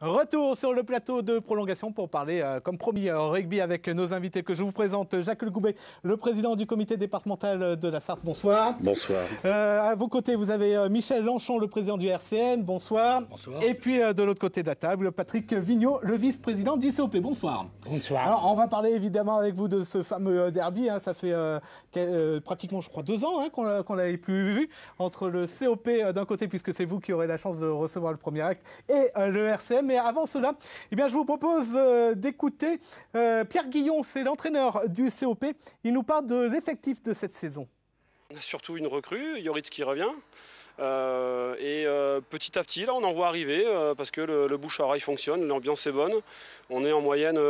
Retour sur le plateau de prolongation pour parler, comme promis, rugby avec nos invités que je vous présente. Jacques Le Goubet, le président du comité départemental de la Sarthe. Bonsoir. Bonsoir. À vos côtés, vous avez Michel Lanchon, le président du RCN. Bonsoir. Bonsoir. Et puis de l'autre côté de la table, Patrick Vigneault, le vice-président du COP. Bonsoir. Bonsoir. Alors, on va parler évidemment avec vous de ce fameux derby. Ça fait pratiquement, je crois, 2 ans qu'on l'avait plus vu entre le COP d'un côté, puisque c'est vous qui aurez la chance de recevoir le premier acte, et le RCN. Mais avant cela, eh bien, je vous propose d'écouter Pierre Guillon, c'est l'entraîneur du COP. Il nous parle de l'effectif de cette saison. On a surtout une recrue, Yoritz qui revient. Petit à petit, là, on en voit arriver parce que le bouche à oreille fonctionne, l'ambiance est bonne. On est en moyenne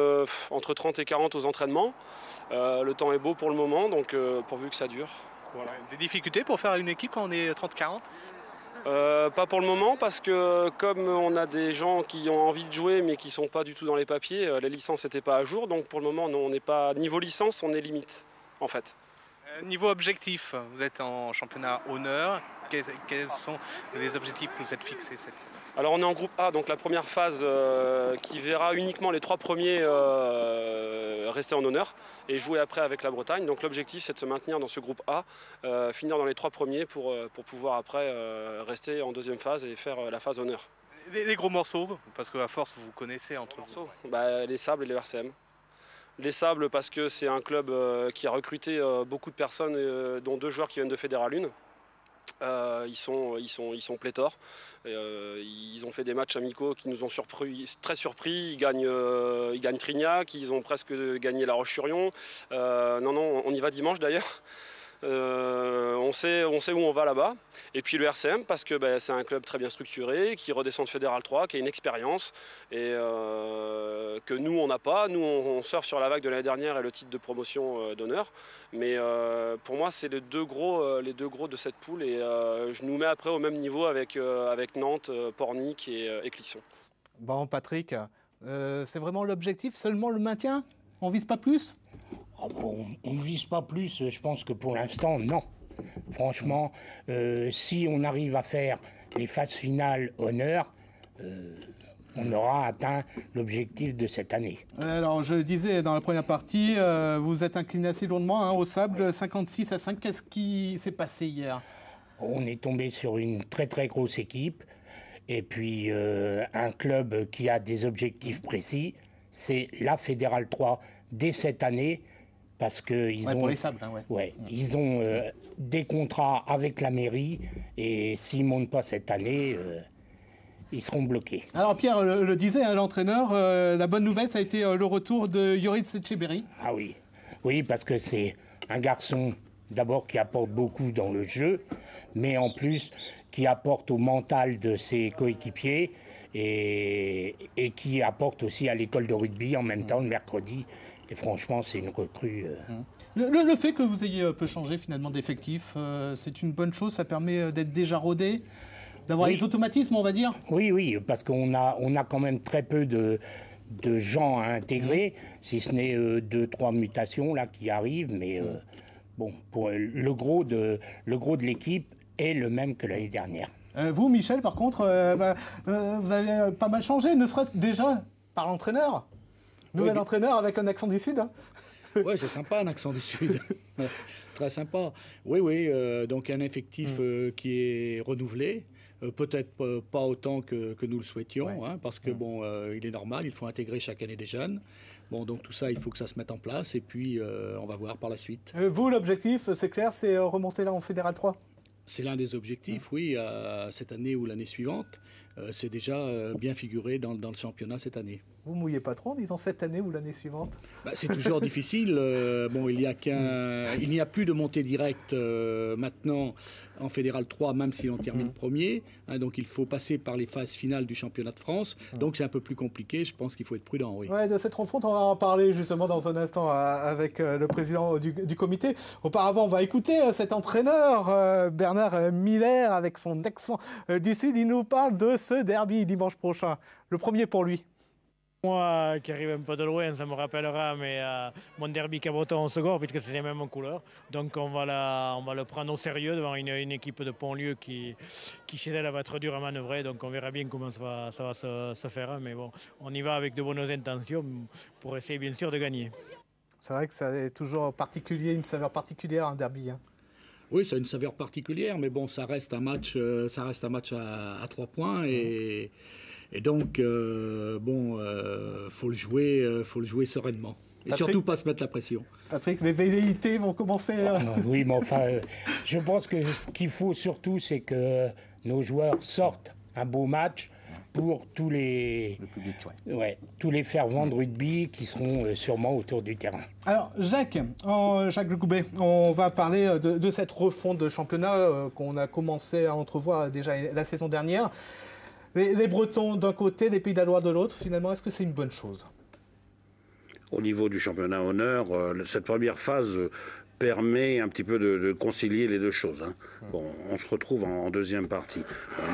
entre 30 et 40 aux entraînements. Le temps est beau pour le moment, donc pourvu que ça dure. Voilà. Des difficultés pour faire une équipe quand on est 30-40 ? Pas pour le moment parce que comme on a des gens qui ont envie de jouer mais qui ne sont pas du tout dans les papiers, les licences n'étaient pas à jour. Donc pour le moment, non, on n'est pas niveau licence, on est limite en fait. Niveau objectif, vous êtes en championnat honneur. Quels sont les objectifs que vous êtes fixés cette saison ? Alors on est en groupe A, donc la première phase qui verra uniquement les 3 premiers rester en honneur et jouer après avec la Bretagne. Donc l'objectif c'est de se maintenir dans ce groupe A, finir dans les 3 premiers pour pouvoir après rester en deuxième phase et faire la phase honneur. Les gros morceaux, parce qu'à force vous connaissez entre vous. Les Sables et le RCM. Les Sables parce que c'est un club qui a recruté beaucoup de personnes, dont 2 joueurs qui viennent de Fédéral 1. Ils sont pléthores. Ils ont fait des matchs amicaux qui nous ont très surpris. Ils gagnent Trignac, ils ont presque gagné La Roche-sur-Yon. On y va dimanche d'ailleurs. On sait où on va là-bas. Et puis le RCM parce que c'est un club très bien structuré, qui redescend de Fédéral 3, qui a une expérience et que nous on n'a pas. Nous on surfe sur la vague de l'année dernière et le titre de promotion d'honneur. Mais pour moi c'est les deux gros de cette poule et je nous mets après au même niveau avec Nantes, Pornic et Clisson. Bon Patrick, c'est vraiment l'objectif, seulement le maintien ? On vise pas plus ? On ne vise pas plus, je pense que pour l'instant, non. Franchement, si on arrive à faire les phases finales honneur, on aura atteint l'objectif de cette année. Alors, je le disais dans la première partie, vous êtes incliné assez lourdement au Sable, 56-5. Qu'est-ce qui s'est passé hier ? On est tombé sur une très très grosse équipe et puis un club qui a des objectifs précis, c'est la Fédérale 3 dès cette année. Parce qu'ils ont, pour les Sables, ils ont des contrats avec la mairie et s'ils ne montent pas cette année, ils seront bloqués. Alors Pierre le disait, l'entraîneur, la bonne nouvelle, ça a été le retour de Yoritz Etcheberry. Ah oui, parce que c'est un garçon d'abord qui apporte beaucoup dans le jeu, mais en plus qui apporte au mental de ses coéquipiers et qui apporte aussi à l'école de rugby en même temps le mercredi. Et franchement, c'est une recrue. Le fait que vous ayez peu changé finalement d'effectif, c'est une bonne chose. Ça permet d'être déjà rodé, d'avoir les automatismes, on va dire. Oui, parce qu'on a quand même très peu de gens à intégrer, si ce n'est 2-3 mutations là qui arrivent. Mais pour le gros de l'équipe est le même que l'année dernière. Vous, Michel, par contre, vous avez pas mal changé, ne serait-ce que déjà par l'entraîneur. Nouvel entraîneur avec un accent du Sud. Oui, c'est sympa, un accent du Sud. Très sympa. Oui, donc un effectif qui est renouvelé. Peut-être pas autant que nous le souhaitions, parce que il est normal, il faut intégrer chaque année des jeunes. Donc tout ça, il faut que ça se mette en place et puis on va voir par la suite. Vous, l'objectif, c'est clair, c'est remonter là en Fédéral 3 ? C'est l'un des objectifs, oui, cette année ou l'année suivante. C'est déjà bien figuré dans le championnat cette année. Vous mouillez pas trop en disant cette année ou l'année suivante ? C'est toujours difficile. Il n'y a plus de montée directe maintenant en Fédéral 3, même si on termine premier. Donc il faut passer par les phases finales du championnat de France. Donc c'est un peu plus compliqué. Je pense qu'il faut être prudent, oui. Ouais, de cette rencontre, on va en parler justement dans un instant avec le président du comité. Auparavant, on va écouter cet entraîneur, Bernard Miller, avec son accent du Sud. Il nous parle de ce derby dimanche prochain. Le premier pour lui. Moi qui arrive un peu de loin, ça me rappellera mon derby Cabreton en second, puisque c'est les mêmes couleurs. Donc on va le prendre au sérieux devant une équipe de Pontlieu qui chez elle va être dure à manœuvrer. Donc on verra bien comment ça va se faire. Mais bon, on y va avec de bonnes intentions pour essayer bien sûr de gagner. C'est vrai que ça est toujours particulier, une saveur particulière un derby. Hein. Oui, ça a une saveur particulière, mais bon, ça reste un match à 3 points et donc faut le jouer sereinement et Patrick, surtout pas se mettre la pression. Patrick, les velléités vont commencer. Oui, mais enfin, je pense que ce qu'il faut surtout, c'est que nos joueurs sortent un beau match pour tous les fervents de rugby qui seront sûrement autour du terrain. Alors, Jacques Le Goubet, on va parler de cette refonte de championnat qu'on a commencé à entrevoir déjà la saison dernière. Les Bretons d'un côté, les Pays de la Loire de l'autre, finalement, est-ce que c'est une bonne chose ? Au niveau du championnat honneur, cette première phase permet un petit peu de concilier les deux choses. Hein. Bon, on se retrouve en deuxième partie.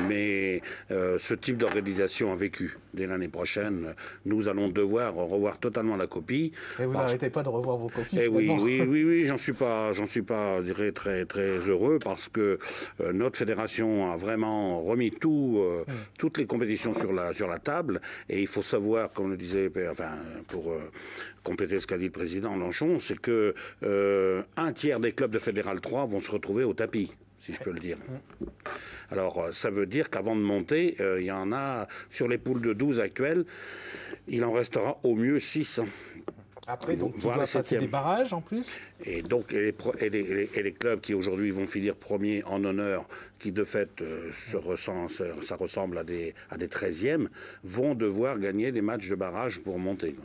Mais ce type d'organisation a vécu. Dès l'année prochaine, nous allons devoir revoir totalement la copie. Et vous n'arrêtez pas de revoir vos copies. Oui, j'en suis pas, je dirais, très, très heureux parce que notre fédération a vraiment remis toutes les compétitions sur la table. Et il faut savoir, comme le disait, pour compléter ce qu'a dit le président Lanchon, c'est que un tiers des clubs de Fédéral 3 vont se retrouver au tapis, si je peux le dire. Alors, ça veut dire qu'avant de monter, il y en a, sur les poules de 12 actuelles, il en restera au mieux 6. Après, donc, il doit passer des barrages en plus. Et donc, les clubs qui aujourd'hui vont finir premiers en honneur, qui de fait ça ressemble à des 13e, vont devoir gagner des matchs de barrage pour monter.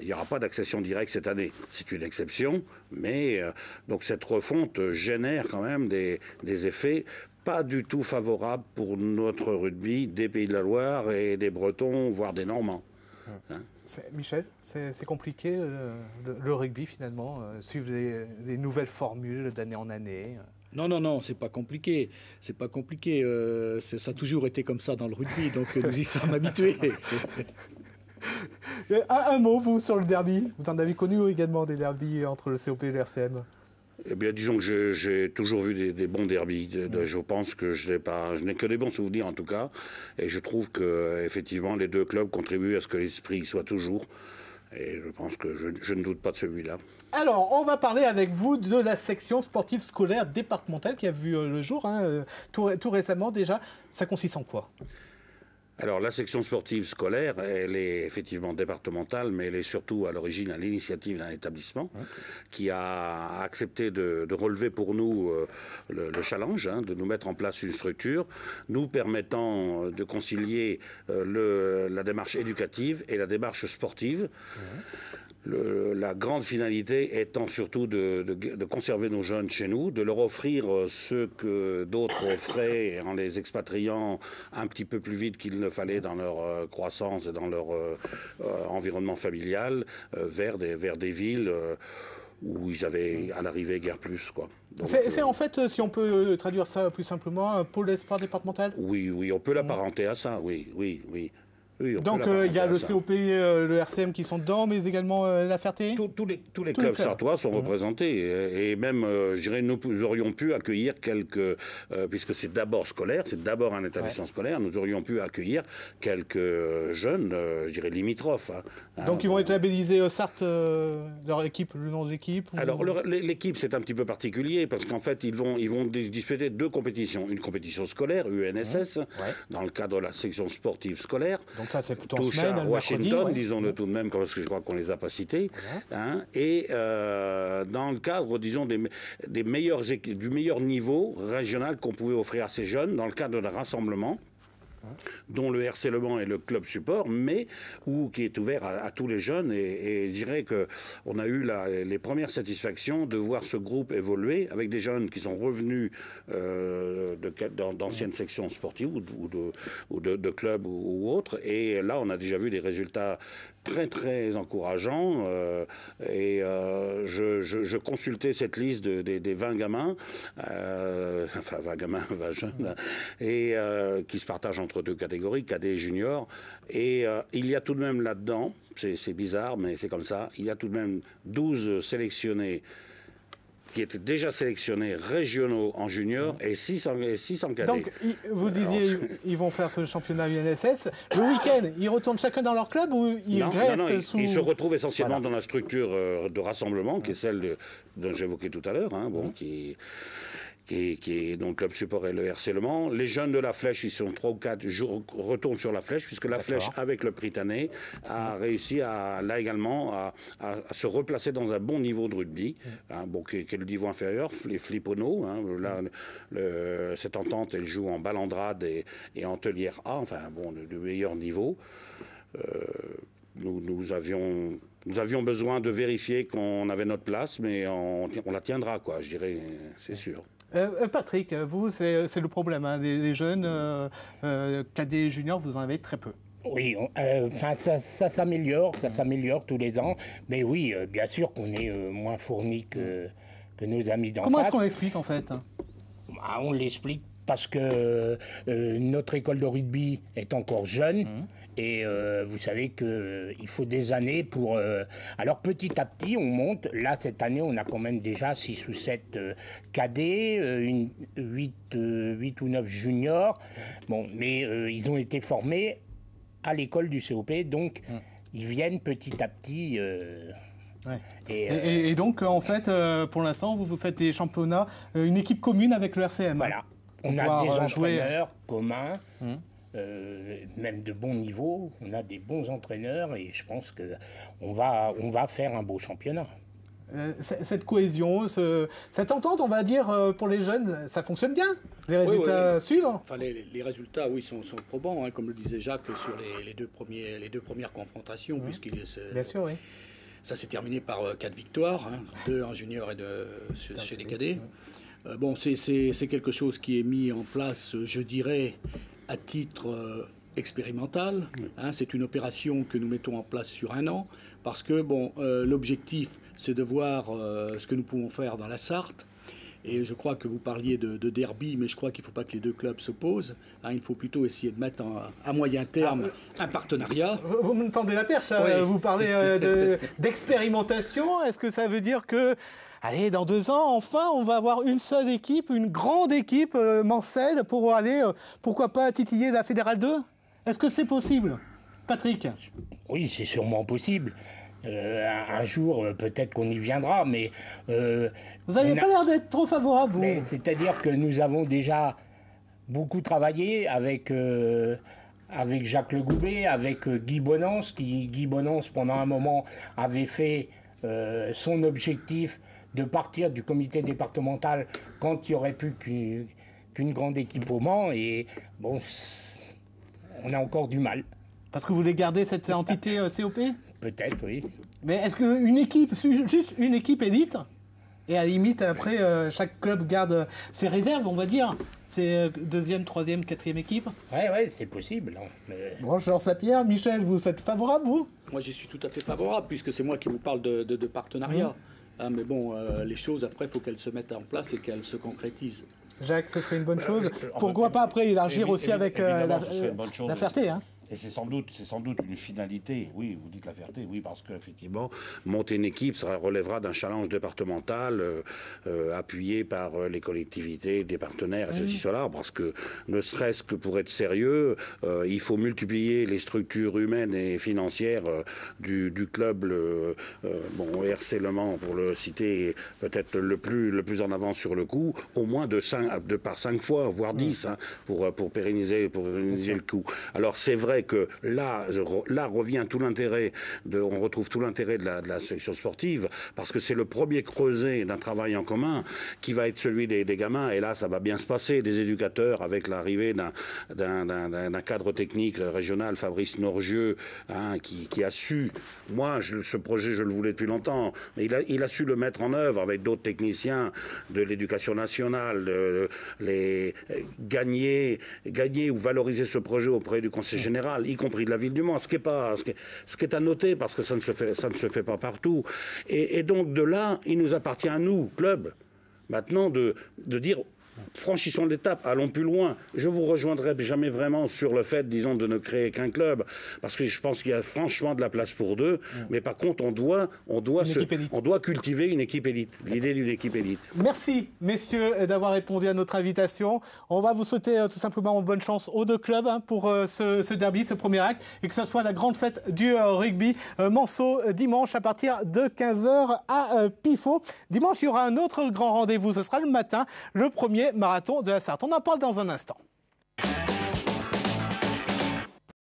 Il n'y aura pas d'accession directe cette année. C'est une exception, mais donc cette refonte génère quand même des effets pas du tout favorables pour notre rugby des Pays de la Loire et des Bretons, voire des Normands. Hein? Michel, c'est compliqué le rugby finalement, suivre les nouvelles formules d'année en année. Non, c'est pas compliqué. C'est pas compliqué. Ça a toujours été comme ça dans le rugby, donc nous y sommes habitués. Un mot, vous, sur le derby. Vous en avez connu également des derbys entre le COP et le RCM? Eh bien, disons que j'ai toujours vu des bons derbys. Je pense que je n'ai que des bons souvenirs en tout cas. Et je trouve que effectivement les deux clubs contribuent à ce que l'esprit soit toujours. Et je pense que je ne doute pas de celui-là. Alors, on va parler avec vous de la section sportive scolaire départementale qui a vu le jour tout récemment déjà. Ça consiste en quoi ? Alors, la section sportive scolaire, elle est effectivement départementale, mais elle est surtout à l'origine à l'initiative d'un établissement qui a accepté de relever pour nous le challenge, de nous mettre en place une structure nous permettant de concilier la démarche éducative et la démarche sportive. La grande finalité étant surtout de conserver nos jeunes chez nous, de leur offrir ce que d'autres offraient en les expatriant un petit peu plus vite qu'il ne fallait dans leur croissance et dans leur environnement familial vers des villes où ils avaient à l'arrivée guère plus, quoi. C'est en fait, si on peut traduire ça plus simplement, un pôle d'espoir départemental ? Oui, on peut l'apparenter à ça, oui. Donc il y a le COP, le RCM qui sont dedans, mais également la Ferté. Tous les clubs sartois sont représentés. Et même, je dirais, nous aurions pu accueillir quelques, puisque c'est d'abord scolaire, c'est d'abord un établissement scolaire, nous aurions pu accueillir quelques jeunes, je dirais, limitrophes. Donc ils vont être labellisés Sarthe, leur équipe, le nom de l'équipe ou... Alors l'équipe, c'est un petit peu particulier, parce qu'en fait, ils vont disputer deux compétitions. Une compétition scolaire, UNSS, dans le cadre de la section sportive scolaire. Donc ça, c'est plutôt en touche semaine, à Washington, disons-le tout de même, parce que je crois qu'on les a pas cités. Et dans le cadre, disons, des meilleures équipes, du meilleur niveau régional qu'on pouvait offrir à ces jeunes, dans le cadre d'un rassemblement, dont le RC Le Mans est le club support, mais qui est ouvert à tous les jeunes. Et je dirais qu'on a eu les premières satisfactions de voir ce groupe évoluer avec des jeunes qui sont revenus d'anciennes sections sportives ou de clubs ou autres. Et là, on a déjà vu des résultats très très encourageants. Je consultais cette liste des 20 gamins, 20 jeunes, et qui se partagent entre entre deux catégories, cadet et junior. Et il y a tout de même là-dedans, c'est bizarre, mais c'est comme ça, il y a tout de même 12 sélectionnés qui étaient déjà sélectionnés régionaux en junior et 6 en cadet. Donc, vous disiez, ils vont faire ce championnat UNSS. Le week-end, ils retournent chacun dans leur club ou ils restent sous... Ils se retrouvent essentiellement dans la structure de rassemblement, qui est celle dont j'évoquais tout à l'heure, hein, qui est donc Club Support et le RC Le Mans. Les jeunes de la Flèche, ils sont 3 ou 4 jours, retournent sur la Flèche, puisque la Flèche, avec le Prytanée, a réussi là également à se replacer dans un bon niveau de rugby, hein, qui est le niveau inférieur, les Flippono. Hein, là, cette entente, elle joue en Balandrade et en Tellière A, enfin bon, de meilleur niveau. Nous avions besoin de vérifier qu'on avait notre place, mais on la tiendra, quoi, je dirais, c'est sûr. Patrick, vous, c'est le problème. Hein, les jeunes cadets et juniors, vous en avez très peu. Oui, ça s'améliore, tous les ans. Mais oui, bien sûr qu'on est moins fournis que nos amis d'en face. Comment est-ce qu'on l'explique, en fait? On l'explique parce que notre école de rugby est encore jeune. Et vous savez qu'il faut des années pour... Alors petit à petit, on monte. Là, cette année, on a quand même déjà 6 ou 7 cadets, 8 ou 9 juniors. Bon, mais ils ont été formés à l'école du COP, donc ils viennent petit à petit... Et donc, en fait, pour l'instant, vous faites des championnats, une équipe commune avec le RCM. Voilà. On a des entraîneurs communs. Même de bon niveau, on a des bons entraîneurs et je pense qu'on va faire un beau championnat. Cette cohésion, cette entente, on va dire, pour les jeunes, ça fonctionne bien? Les résultats suivent? Enfin, les résultats, oui, sont probants, hein, comme le disait Jacques, sur les deux premières confrontations, Bien sûr, oui. Ça s'est terminé par 4 victoires, hein, 2 en junior et 2 chez les cadets. Bon, c'est quelque chose qui est mis en place, je dirais, à titre expérimental. Hein, c'est une opération que nous mettons en place sur 1 an, parce que l'objectif, c'est de voir ce que nous pouvons faire dans la Sarthe. Et je crois que vous parliez de derby, mais je crois qu'il ne faut pas que les deux clubs s'opposent. Hein, il faut plutôt essayer de mettre à moyen terme un partenariat. Vous me tendez la perche, hein, vous parlez d'expérimentation. Est-ce que ça veut dire que, allez, dans 2 ans, enfin, on va avoir une seule équipe, une grande équipe mancelle pour aller, pourquoi pas, titiller la Fédérale 2? Est-ce que c'est possible, Patrick? Oui, c'est sûrement possible. Un jour, peut-être qu'on y viendra, mais... vous n'avez pas l'air d'être trop favorable, vous. C'est-à-dire que nous avons déjà beaucoup travaillé avec Jacques Le Goubet, avec Guy Bonance, Guy Bonance, pendant un moment, avait fait son objectif de partir du comité départemental quand il n'y aurait plus qu'une grande équipe au Mans, et bon, on a encore du mal. Parce que vous voulez garder cette entité COP? Peut-être, oui. Mais est-ce qu'une équipe, juste une équipe élite, et à la limite, après, chaque club garde ses réserves, on va dire, c'est 2e, 3e, 4e équipe? Oui, c'est possible. Bon, Jean Saint-Pierre, Michel, vous êtes favorable, vous? Moi, j'y suis tout à fait favorable, puisque c'est moi qui vous parle de partenariat. Hein, mais bon, les choses, après, il faut qu'elles se mettent en place et qu'elles se concrétisent. Jacques, ce serait une bonne chose. Pourquoi pas après élargir aussi avec la Ferté, hein? Et c'est sans doute une finalité, oui, vous dites la Ferté, oui, parce qu'effectivement, monter une équipe, ça relèvera d'un challenge départemental appuyé par les collectivités, des partenaires, et ceci, cela, parce que ne serait-ce que pour être sérieux, il faut multiplier les structures humaines et financières du club, RC Le Mans, pour le citer, peut-être le plus en avance sur le coup, au moins de par 5 fois, voire 10, hein, pour pérenniser le coup. Alors c'est vrai que là revient tout l'intérêt on retrouve tout l'intérêt de la section sportive, parce que c'est le premier creuset d'un travail en commun qui va être celui des gamins, et là ça va bien se passer, des éducateurs, avec l'arrivée d'un cadre technique régional, Fabrice Norgieux, hein, qui a su, ce projet je le voulais depuis longtemps, mais il a su le mettre en œuvre avec d'autres techniciens de l'éducation nationale, gagner ou valoriser ce projet auprès du conseil général, y compris de la ville du Mans, ce qui est à noter, parce que ça ne se fait pas partout. Et donc de là, il nous appartient à nous, club, maintenant de dire franchissons l'étape, allons plus loin. Je vous rejoindrai jamais vraiment sur le fait, disons, de ne créer qu'un club, parce que je pense qu'il y a franchement de la place pour deux. Mais par contre, on doit cultiver une équipe élite, l'idée d'une équipe élite. Merci, messieurs, d'avoir répondu à notre invitation. On va vous souhaiter tout simplement bonne chance aux deux clubs pour ce derby, ce premier acte, et que ce soit la grande fête du rugby Manceau dimanche à partir de 15h à Pifo. Dimanche, il y aura un autre grand rendez-vous, ce sera le matin, le premier marathon de la Sarthe. On en parle dans un instant.